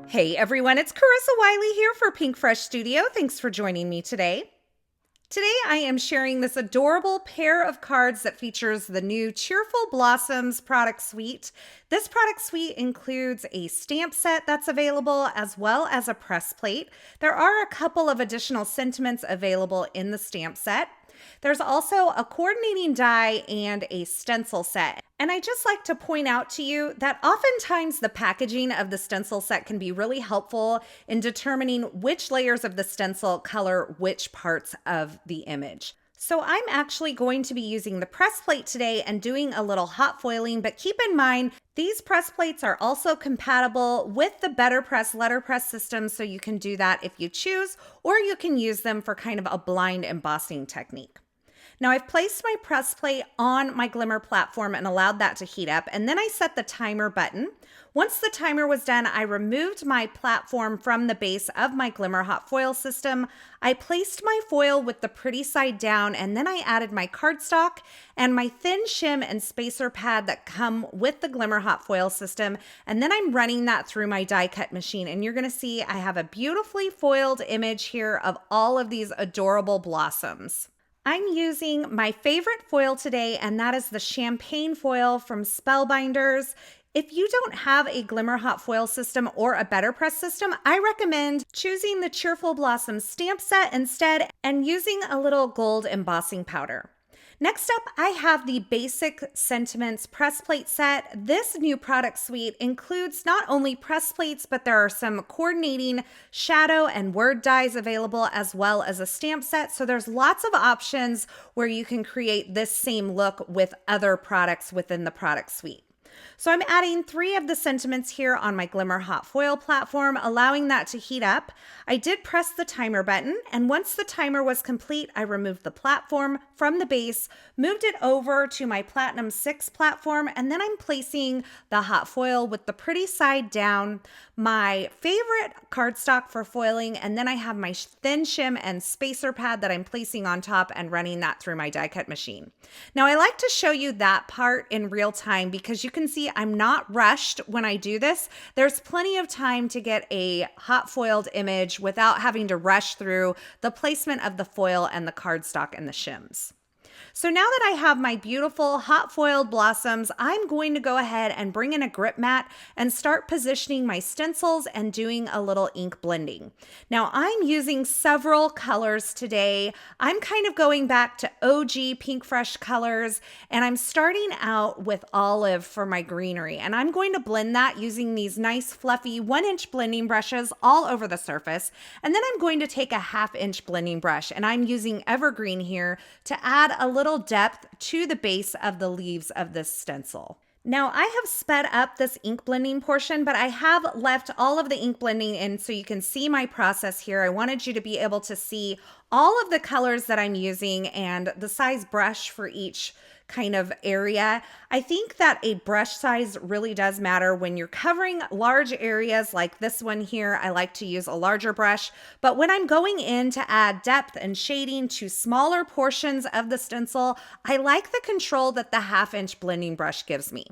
Hey everyone, it's Carissa Wiley here for Pinkfresh Studio. Thanks for joining me today. Today I am sharing this adorable pair of cards that features the new Cheerful Blossoms product suite. This product suite includes a stamp set that's available as well as a press plate. There are a couple of additional sentiments available in the stamp set. There's also a coordinating die and a stencil set. And I just like to point out to you that oftentimes the packaging of the stencil set can be really helpful in determining which layers of the stencil color which parts of the image. So I'm actually going to be using the press plate today and doing a little hot foiling, but keep in mind, these press plates are also compatible with the Better Press letterpress system, so you can do that if you choose, or you can use them for kind of a blind embossing technique. Now I've placed my press plate on my Glimmer platform and allowed that to heat up, and then I set the timer button. Once the timer was done, I removed my platform from the base of my Glimmer hot foil system. I placed my foil with the pretty side down, and then I added my cardstock and my thin shim and spacer pad that come with the Glimmer hot foil system, and then I'm running that through my die cut machine, and you're gonna see I have a beautifully foiled image here of all of these adorable blossoms. I'm using my favorite foil today, and that is the champagne foil from Spellbinders. If you don't have a Glimmer hot foil system or a Better Press system, I recommend choosing the Cheerful Blossoms stamp set instead and using a little gold embossing powder. Next up, I have the Basic Sentiments press plate set. This new product suite includes not only press plates, but there are some coordinating shadow and word dies available, as well as a stamp set. So there's lots of options where you can create this same look with other products within the product suite. So I'm adding 3 of the sentiments here on my Glimmer hot foil platform, allowing that to heat up. I did press the timer button, and once the timer was complete, I removed the platform from the base, moved it over to my Platinum 6 platform, and then I'm placing the hot foil with the pretty side down, my favorite cardstock for foiling, and then I have my thin shim and spacer pad that I'm placing on top and running that through my die cut machine. Now I like to show you that part in real time because you can see I'm not rushed when I do this. There's plenty of time to get a hot foiled image without having to rush through the placement of the foil and the cardstock and the shims. So now that I have my beautiful hot foiled blossoms, I'm going to go ahead and bring in a grip mat and start positioning my stencils and doing a little ink blending. Now I'm using several colors today. I'm kind of going back to OG Pinkfresh colors, and I'm starting out with olive for my greenery, and I'm going to blend that using these nice fluffy 1-inch blending brushes all over the surface. And then I'm going to take a 1/2-inch blending brush, and I'm using Evergreen here to add a little depth to the base of the leaves of this stencil. Now I have sped up this ink blending portion, but I have left all of the ink blending in so you can see my process here. I wanted you to be able to see all of the colors that I'm using and the size brush for each kind of area. I think that a brush size really does matter when you're covering large areas like this one here. I like to use a larger brush, but when I'm going in to add depth and shading to smaller portions of the stencil, I like the control that the 1/2-inch blending brush gives me.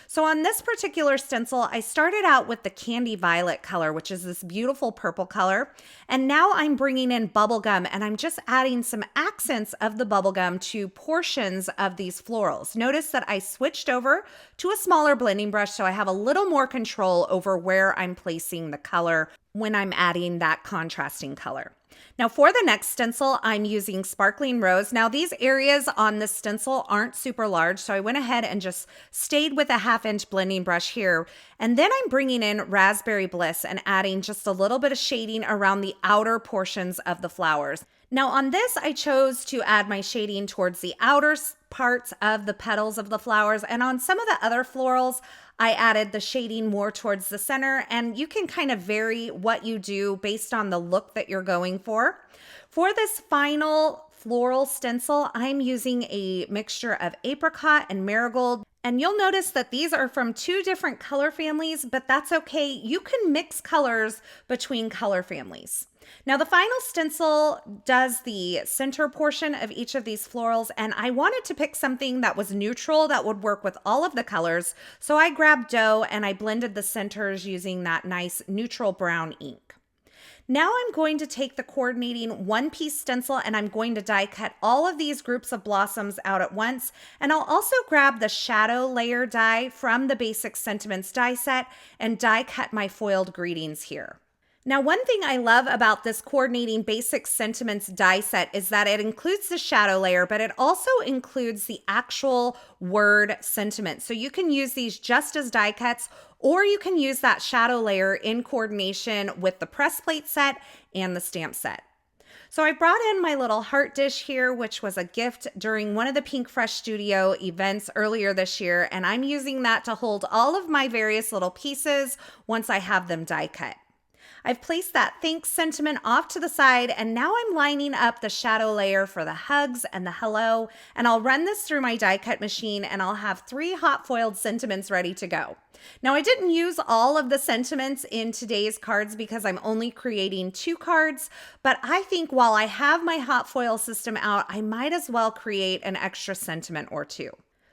So on this particular stencil, I started out with the Candy Violet color, which is this beautiful purple color. And now I'm bringing in bubblegum, and I'm just adding some accents of the bubblegum to portions of these florals. Notice that I switched over to a smaller blending brush, so I have a little more control over where I'm placing the color when I'm adding that contrasting color. Now for the next stencil, I'm using Sparkling Rose. Now these areas on this stencil aren't super large, so I went ahead and just stayed with a 1/2-inch blending brush here. And then I'm bringing in Raspberry Bliss and adding just a little bit of shading around the outer portions of the flowers. Now on this, I chose to add my shading towards the outer parts of the petals of the flowers, and on some of the other florals, I added the shading more towards the center, and you can kind of vary what you do based on the look that you're going for. For this final floral stencil, I'm using a mixture of apricot and marigold, And you'll notice that these are from two different color families, but that's okay. You can mix colors between color families. Now the final stencil does the center portion of each of these florals, and I wanted to pick something that was neutral that would work with all of the colors. So I grabbed dough and I blended the centers using that nice neutral brown ink. Now I'm going to take the coordinating one-piece stencil and I'm going to die cut all of these groups of blossoms out at once. And I'll also grab the shadow layer die from the Basic Sentiments die set and die cut my foiled greetings here. Now, one thing I love about this coordinating Basic Sentiments die set is that it includes the shadow layer, but it also includes the actual word sentiment. So you can use these just as die cuts, or you can use that shadow layer in coordination with the press plate set and the stamp set. So I brought in my little heart dish here, which was a gift during one of the Pinkfresh Studio events earlier this year, and I'm using that to hold all of my various little pieces once I have them die cut. I've placed that thanks sentiment off to the side, and now I'm lining up the shadow layer for the hugs and the hello, and I'll run this through my die cut machine and I'll have 3 hot foiled sentiments ready to go. Now I didn't use all of the sentiments in today's cards because I'm only creating 2 cards, but I think while I have my hot foil system out, I might as well create an extra sentiment or 2.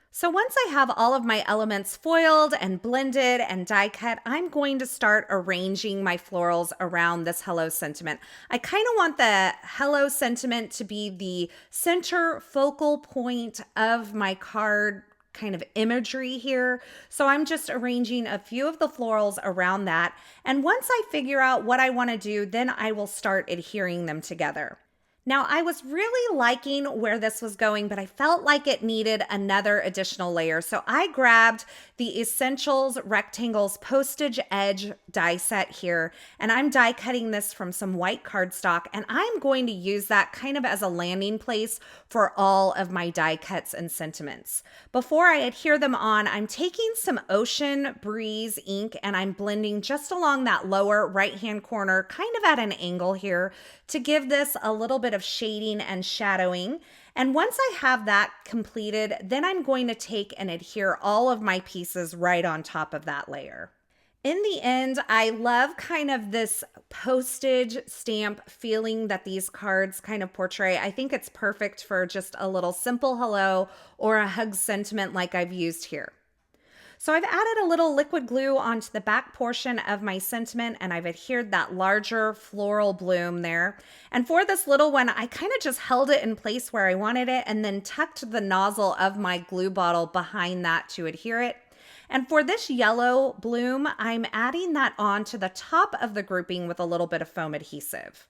So once I have all of my elements foiled and blended and die cut, I'm going to start arranging my florals around this hello sentiment. I kind of want the hello sentiment to be the center focal point of my card kind of imagery here. So I'm just arranging a few of the florals around that. And once I figure out what I want to do, then I will start adhering them together. Now, I was really liking where this was going, but I felt like it needed another additional layer. So I grabbed the Essentials Rectangles Postage Edge die set here, and I'm die cutting this from some white cardstock, and I'm going to use that kind of as a landing place for all of my die cuts and sentiments. Before I adhere them on, I'm taking some Ocean Breeze ink and I'm blending just along that lower right-hand corner, kind of at an angle here, to give this a little bit of shading and shadowing. And once I have that completed, then I'm going to take and adhere all of my pieces right on top of that layer. In the end, I love kind of this postage stamp feeling that these cards kind of portray. I think it's perfect for just a little simple hello or a hug sentiment like I've used here. So I've added a little liquid glue onto the back portion of my sentiment, and I've adhered that larger floral bloom there. And for this little one, I kind of just held it in place where I wanted it and then tucked the nozzle of my glue bottle behind that to adhere it. And for this yellow bloom, I'm adding that onto the top of the grouping with a little bit of foam adhesive.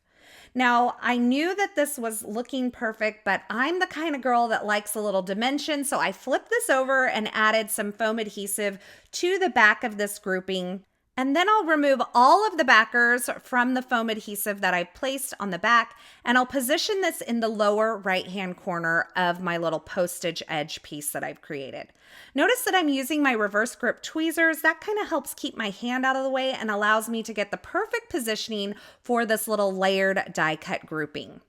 Now, I knew that this was looking perfect, but I'm the kind of girl that likes a little dimension, so I flipped this over and added some foam adhesive to the back of this grouping. And then I'll remove all of the backers from the foam adhesive that I placed on the back, and I'll position this in the lower right-hand corner of my little postage edge piece that I've created. Notice that I'm using my reverse grip tweezers. That kind of helps keep my hand out of the way and allows me to get the perfect positioning for this little layered die cut grouping.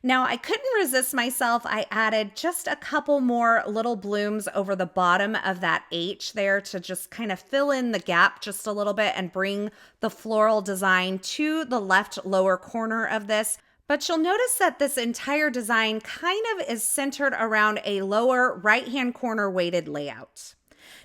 Now, I couldn't resist myself. I added just a couple more little blooms over the bottom of that H there to just kind of fill in the gap just a little bit and bring the floral design to the left lower corner of this. But you'll notice that this entire design kind of is centered around a lower right-hand corner weighted layout.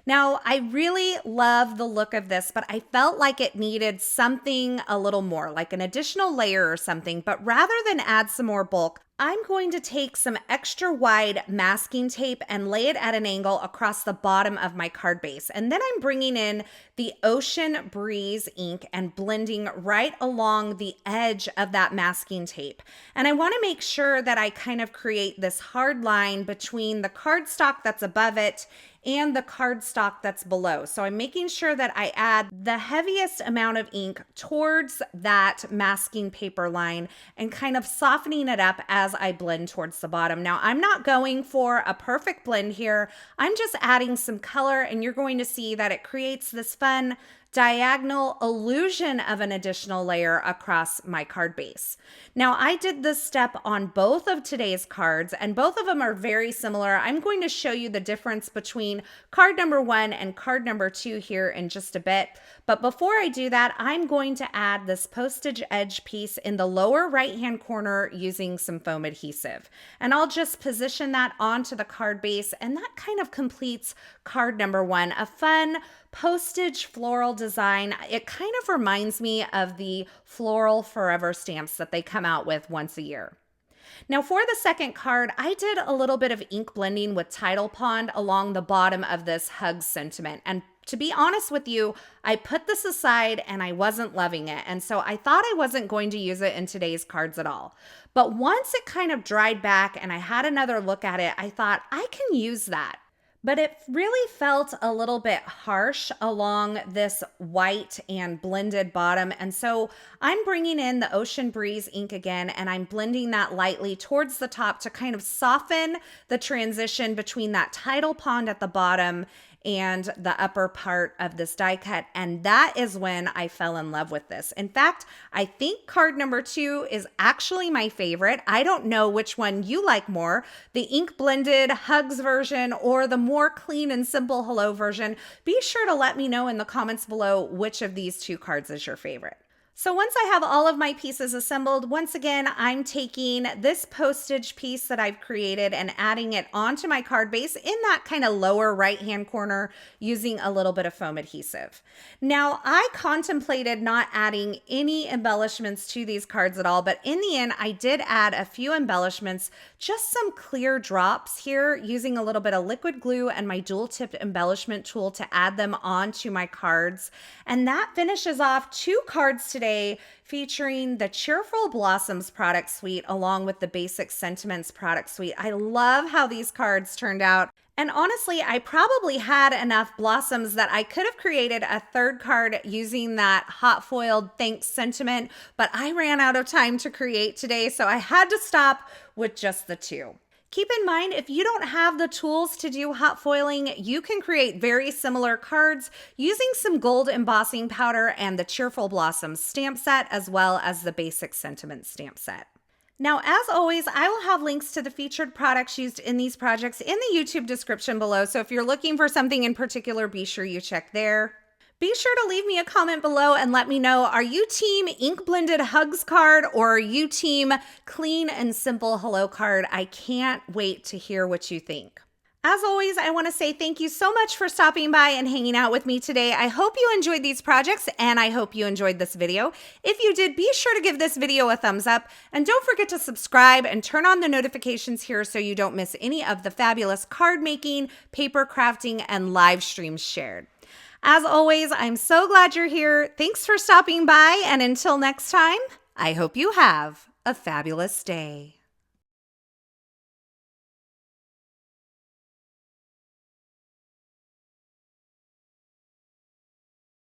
Now, I really love the look of this, but I felt like it needed something a little more, like an additional layer or something. But rather than add some more bulk, I'm going to take some extra wide masking tape and lay it at an angle across the bottom of my card base. And then I'm bringing in the Ocean Breeze ink and blending right along the edge of that masking tape. And I want to make sure that I kind of create this hard line between the cardstock that's above it and the cardstock that's below. So I'm making sure that I add the heaviest amount of ink towards that masking paper line and kind of softening it up as I blend towards the bottom. Now, I'm not going for a perfect blend here. I'm just adding some color, and you're going to see that it creates this fun diagonal illusion of an additional layer across my card base. Now, I did this step on both of today's cards, and both of them are very similar. I'm going to show you the difference between card number 1 and card number 2 here in just a bit. But before I do that, I'm going to add this postage edge piece in the lower right-hand corner using some foam adhesive. And I'll just position that onto the card base, and that kind of completes card number 1, a fun postage floral design. It kind of reminds me of the Floral Forever stamps that they come out with once a year. Now for the second card, I did a little bit of ink blending with Tidal Pond along the bottom of this hug sentiment. And to be honest with you, I put this aside and I wasn't loving it. And so I thought I wasn't going to use it in today's cards at all. But once it kind of dried back and I had another look at it, I thought I can use that. But it really felt a little bit harsh along this white and blended bottom. And so I'm bringing in the Ocean Breeze ink again, and I'm blending that lightly towards the top to kind of soften the transition between that Tidal Pond at the bottom and the upper part of this die cut. And that is when I fell in love with this. In fact, I think card number 2 is actually my favorite. I don't know which one you like more, the ink blended hugs version or the more clean and simple hello version. Be sure to let me know in the comments below which of these 2 cards is your favorite. So once I have all of my pieces assembled, once again, I'm taking this postage piece that I've created and adding it onto my card base in that kind of lower right-hand corner using a little bit of foam adhesive. Now, I contemplated not adding any embellishments to these cards at all, but in the end, I did add a few embellishments, just some clear drops here using a little bit of liquid glue and my dual-tipped embellishment tool to add them onto my cards. And that finishes off 2 cards today featuring the Cheerful Blossoms product suite along with the Basic Sentiments product suite. I love how these cards turned out. And honestly, I probably had enough blossoms that I could have created a third card using that hot foiled thanks sentiment, but I ran out of time to create today, so I had to stop with just the 2. Keep in mind, if you don't have the tools to do hot foiling, you can create very similar cards using some gold embossing powder and the Cheerful Blossoms stamp set, as well as the Basic Sentiment stamp set. Now, as always, I will have links to the featured products used in these projects in the YouTube description below, so if you're looking for something in particular, be sure you check there. Be sure to leave me a comment below and let me know, are you team ink blended hugs card or are you team clean and simple hello card? I can't wait to hear what you think. As always, I want to say thank you so much for stopping by and hanging out with me today. I hope you enjoyed these projects and I hope you enjoyed this video. If you did, be sure to give this video a thumbs up and don't forget to subscribe and turn on the notifications here so you don't miss any of the fabulous card making, paper crafting, and live streams shared. As always, I'm so glad you're here. Thanks for stopping by, and until next time, I hope you have a fabulous day.